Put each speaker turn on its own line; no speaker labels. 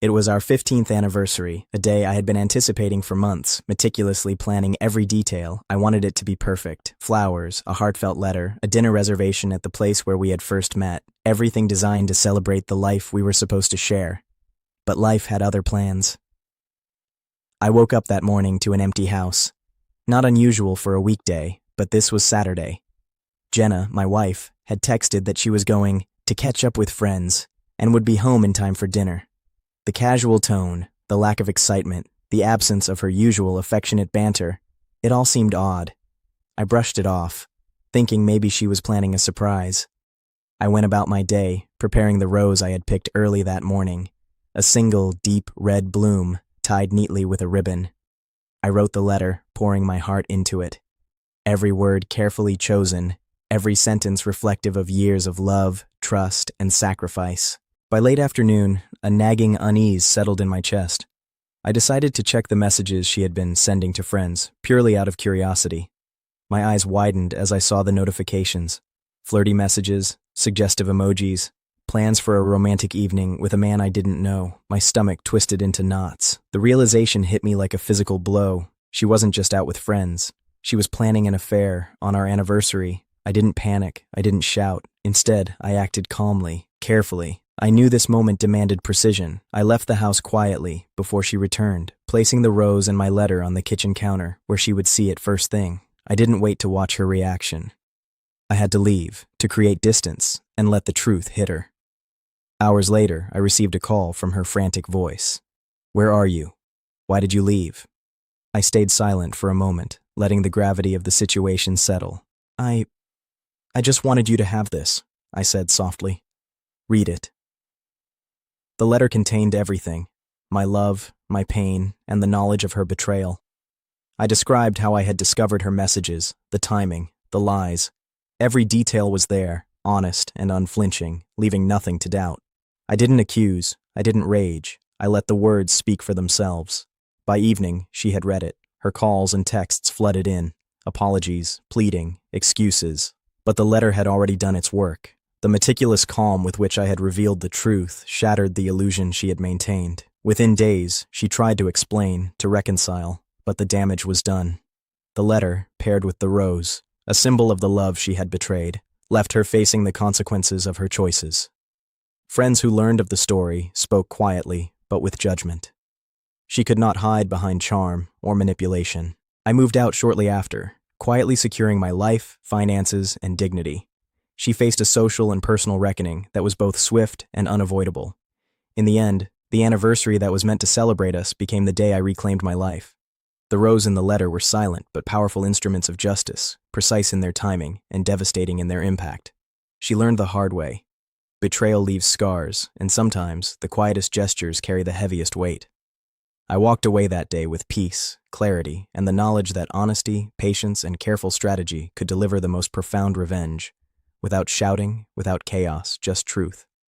It was our 15th anniversary, a day I had been anticipating for months, meticulously planning every detail. I wanted it to be perfect. Flowers, a heartfelt letter, a dinner reservation at the place where we had first met, everything designed to celebrate the life we were supposed to share. But life had other plans. I woke up that morning to an empty house. Not unusual for a weekday, but this was Saturday. Jenna, my wife, had texted that she was going to catch up with friends and would be home in time for dinner. The casual tone, the lack of excitement, the absence of her usual affectionate banter, it all seemed odd. I brushed it off, thinking maybe she was planning a surprise. I went about my day, preparing the rose I had picked early that morning, a single deep red bloom tied neatly with a ribbon. I wrote the letter, pouring my heart into it. Every word carefully chosen, every sentence reflective of years of love, trust, and sacrifice. By late afternoon, a nagging unease settled in my chest. I decided to check the messages she had been sending to friends, purely out of curiosity. My eyes widened as I saw the notifications. Flirty messages, suggestive emojis, plans for a romantic evening with a man I didn't know. My stomach twisted into knots. The realization hit me like a physical blow. She wasn't just out with friends. She was planning an affair on our anniversary. I didn't panic. I didn't shout. Instead, I acted calmly, carefully. I knew this moment demanded precision. I left the house quietly before she returned, placing the rose and my letter on the kitchen counter where she would see it first thing. I didn't wait to watch her reaction. I had to leave, to create distance, and let the truth hit her. Hours later, I received a call from her frantic voice. "Where are you? Why did you leave?" I stayed silent for a moment, letting the gravity of the situation settle. I just wanted you to have this," I said softly. "Read it." The letter contained everything, my love, my pain, and the knowledge of her betrayal. I described how I had discovered her messages, the timing, the lies. Every detail was there, honest and unflinching, leaving nothing to doubt. I didn't accuse, I didn't rage, I let the words speak for themselves. By evening, she had read it. Her calls and texts flooded in, apologies, pleading, excuses. But the letter had already done its work. The meticulous calm with which I had revealed the truth shattered the illusion she had maintained. Within days, she tried to explain, to reconcile, but the damage was done. The letter, paired with the rose, a symbol of the love she had betrayed, left her facing the consequences of her choices. Friends who learned of the story spoke quietly, but with judgment. She could not hide behind charm or manipulation. I moved out shortly after, quietly securing my life, finances, and dignity. She faced a social and personal reckoning that was both swift and unavoidable. In the end, the anniversary that was meant to celebrate us became the day I reclaimed my life. The rose and the letter were silent but powerful instruments of justice, precise in their timing and devastating in their impact. She learned the hard way. Betrayal leaves scars, and sometimes the quietest gestures carry the heaviest weight. I walked away that day with peace, clarity, and the knowledge that honesty, patience, and careful strategy could deliver the most profound revenge. Without shouting, without chaos, just truth.